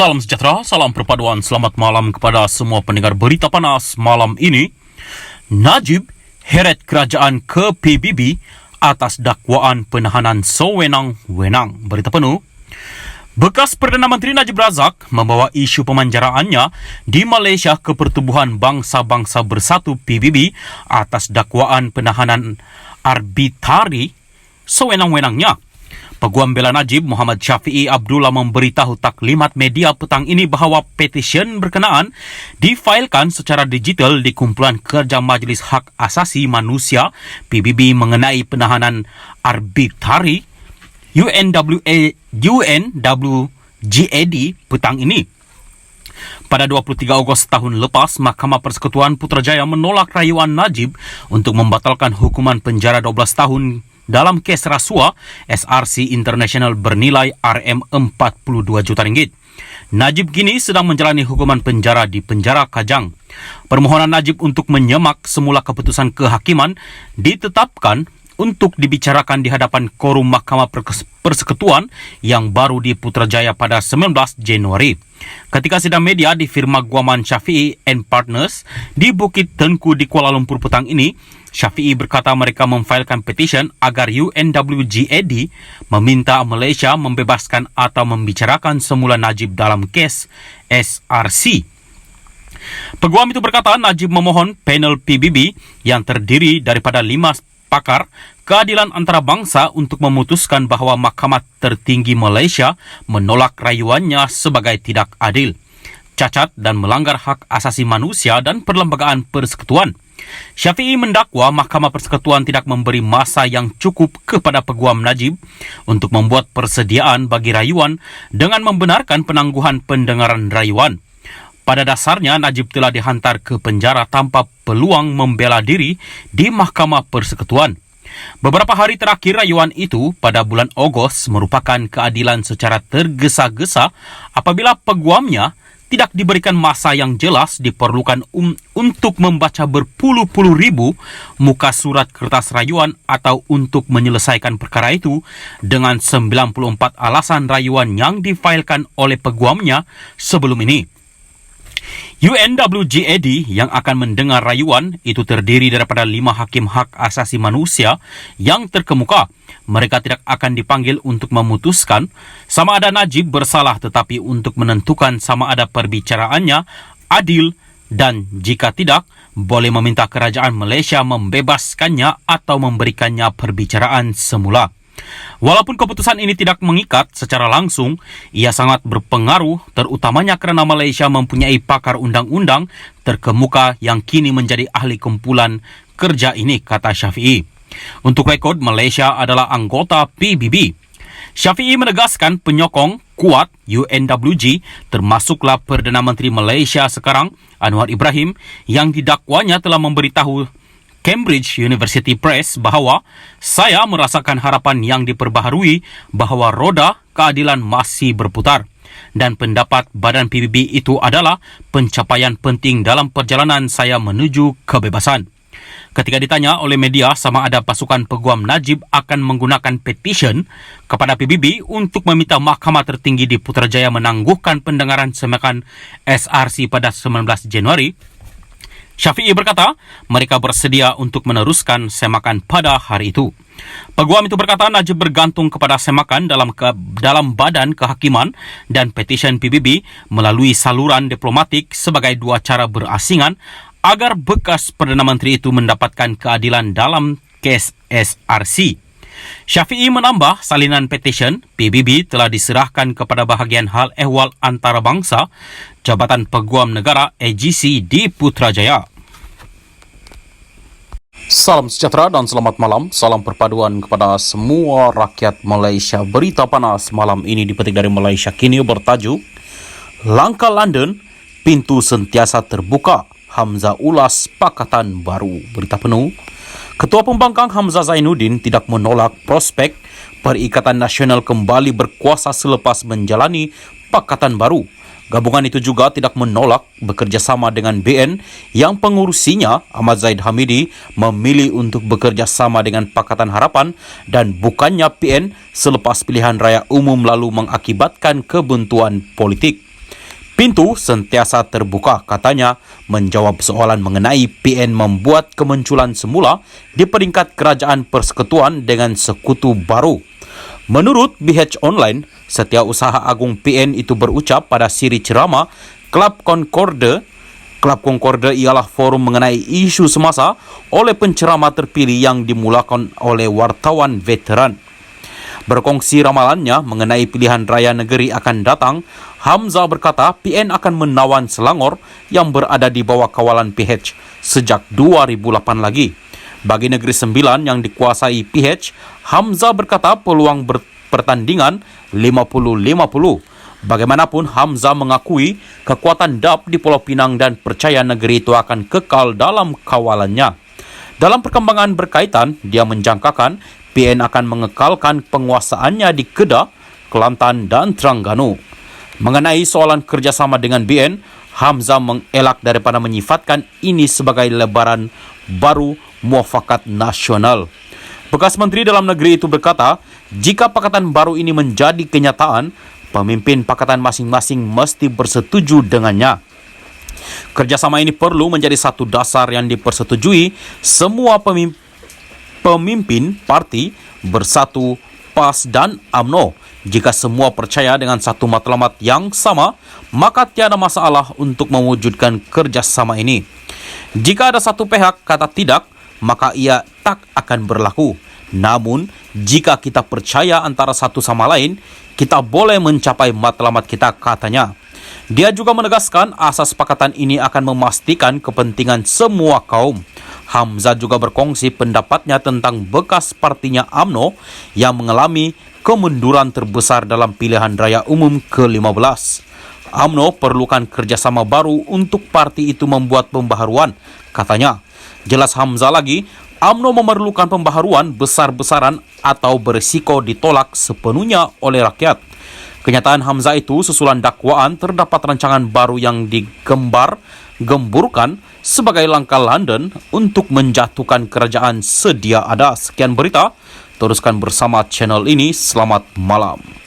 Salam sejahtera, salam perpaduan, selamat malam kepada semua pendengar berita panas malam ini. Najib heret kerajaan ke PBB atas dakwaan penahanan sewenang-wenang. Berita penuh. Bekas Perdana Menteri Najib Razak membawa isu pemanjaraannya di Malaysia ke Pertubuhan Bangsa-Bangsa Bersatu PBB atas dakwaan penahanan arbitari sewenang-wenangnya. Peguam bela Najib Muhammad Syafiee Abdullah memberitahu taklimat media petang ini bahawa petisyen berkenaan difailkan secara digital di Kumpulan Kerja Majlis Hak Asasi Manusia PBB mengenai penahanan arbitari UNWGAD petang ini. Pada 23 Ogos tahun lepas, Mahkamah Persekutuan Putrajaya menolak rayuan Najib untuk membatalkan hukuman penjara 12 tahun dalam kes rasuah SRC International bernilai RM42 juta ringgit. Najib kini sedang menjalani hukuman penjara di penjara Kajang. Permohonan Najib untuk menyemak semula keputusan kehakiman ditetapkan untuk dibicarakan di hadapan Korum Mahkamah Persekutuan yang baru di Putrajaya pada 19 Januari. Ketika sidang media di firma guaman Syafiee and Partners di Bukit Tengku di Kuala Lumpur petang ini, Syafiee berkata mereka memfailkan petisyen agar UNWGAD meminta Malaysia membebaskan atau membicarakan semula Najib dalam kes SRC. Peguam itu berkata Najib memohon panel PBB yang terdiri daripada 5 pakar keadilan antarabangsa untuk memutuskan bahawa Mahkamah Tertinggi Malaysia menolak rayuannya sebagai tidak adil, cacat dan melanggar hak asasi manusia dan perlembagaan persekutuan. Syafiee mendakwa Mahkamah Persekutuan tidak memberi masa yang cukup kepada Peguam Najib untuk membuat persediaan bagi rayuan dengan membenarkan penangguhan pendengaran rayuan. Pada dasarnya, Najib telah dihantar ke penjara tanpa peluang membela diri di Mahkamah Persekutuan. Beberapa hari terakhir rayuan itu pada bulan Ogos merupakan keadilan secara tergesa-gesa apabila peguamnya tidak diberikan masa yang jelas diperlukan untuk membaca berpuluh-puluh ribu muka surat kertas rayuan atau untuk menyelesaikan perkara itu dengan 94 alasan rayuan yang difailkan oleh peguamnya sebelum ini. UNWGAD yang akan mendengar rayuan itu terdiri daripada 5 hakim hak asasi manusia yang terkemuka. Mereka tidak akan dipanggil untuk memutuskan sama ada Najib bersalah tetapi untuk menentukan sama ada perbicaraannya adil dan jika tidak, boleh meminta kerajaan Malaysia membebaskannya atau memberikannya perbicaraan semula. Walaupun keputusan ini tidak mengikat secara langsung, ia sangat berpengaruh terutamanya kerana Malaysia mempunyai pakar undang-undang terkemuka yang kini menjadi ahli kumpulan kerja ini, kata Syafiee. Untuk rekod, Malaysia adalah anggota PBB. Syafiee menegaskan penyokong kuat UNWG termasuklah Perdana Menteri Malaysia sekarang, Anwar Ibrahim, yang didakwanya telah memberitahu Cambridge University Press bahawa saya merasakan harapan yang diperbaharui bahawa roda keadilan masih berputar dan pendapat badan PBB itu adalah pencapaian penting dalam perjalanan saya menuju kebebasan. Ketika ditanya oleh media sama ada pasukan Peguam Najib akan menggunakan petisyen kepada PBB untuk meminta Mahkamah Tertinggi di Putrajaya menangguhkan pendengaran semakan SRC pada 19 Januari, Syafiee berkata mereka bersedia untuk meneruskan semakan pada hari itu. Peguam itu berkata Najib bergantung kepada semakan dalam badan kehakiman dan petisyen PBB melalui saluran diplomatik sebagai dua cara berasingan agar bekas Perdana Menteri itu mendapatkan keadilan dalam kes SRC. Syafiee menambah salinan petisyen PBB telah diserahkan kepada bahagian hal ehwal antarabangsa Jabatan Peguam Negara AGC di Putrajaya. Salam sejahtera dan selamat malam. Salam perpaduan kepada semua rakyat Malaysia. Berita panas malam ini dipetik dari Malaysia Kini bertajuk Langkah London, pintu sentiasa terbuka. Hamzah ulas Pakatan Baru. Berita penuh. Ketua Pembangkang Hamzah Zainuddin tidak menolak prospek Perikatan Nasional kembali berkuasa selepas menjalani Pakatan Baru. Gabungan itu juga tidak menolak bekerjasama dengan BN yang pengurusinya Ahmad Zaid Hamidi memilih untuk bekerjasama dengan Pakatan Harapan dan bukannya PN selepas pilihan raya umum lalu mengakibatkan kebuntuan politik. Pintu sentiasa terbuka, katanya, menjawab soalan mengenai PN membuat kemunculan semula di peringkat kerajaan persekutuan dengan sekutu baru. Menurut BH Online, Setiausaha Agung PN itu berucap pada siri ceramah Klub Concorde. Klub Concorde ialah forum mengenai isu semasa oleh penceramah terpilih yang dimulakan oleh wartawan veteran. Berkongsi ramalannya mengenai pilihan raya negeri akan datang, Hamzah berkata PN akan menawan Selangor yang berada di bawah kawalan PH sejak 2008 lagi. Bagi Negeri Sembilan yang dikuasai PH, Hamzah berkata peluang pertandingan 50-50. Bagaimanapun, Hamzah mengakui kekuatan DAP di Pulau Pinang dan percaya negeri itu akan kekal dalam kawalannya. Dalam perkembangan berkaitan, dia menjangkakan PN akan mengekalkan penguasaannya di Kedah, Kelantan dan Terengganu. Mengenai soalan kerjasama dengan BN, Hamzah mengelak daripada menyifatkan ini sebagai lebaran baru muafakat nasional. Bekas Menteri Dalam Negeri itu berkata, jika pakatan baru ini menjadi kenyataan, pemimpin pakatan masing-masing mesti bersetuju dengannya. Kerjasama ini perlu menjadi satu dasar yang dipersetujui semua pemimpin parti bersatu, PAS dan UMNO. Jika semua percaya dengan satu matlamat yang sama, maka tiada masalah untuk mewujudkan kerjasama ini. Jika ada satu pihak kata tidak, maka ia tak akan berlaku. Namun, jika kita percaya antara satu sama lain, kita boleh mencapai matlamat kita, katanya. Dia juga menegaskan asas pakatan ini akan memastikan kepentingan semua kaum. Hamzah juga berkongsi pendapatnya tentang bekas partinya UMNO yang mengalami kemunduran terbesar dalam pilihan raya umum ke-15. UMNO perlukan kerjasama baru untuk parti itu membuat pembaharuan, katanya. Jelas Hamzah lagi, UMNO memerlukan pembaharuan besar-besaran atau berisiko ditolak sepenuhnya oleh rakyat. Kenyataan Hamzah itu susulan dakwaan terdapat rancangan baru yang digemburkan sebagai langkah London untuk menjatuhkan kerajaan sedia ada. Sekian berita, teruskan bersama channel ini. Selamat malam.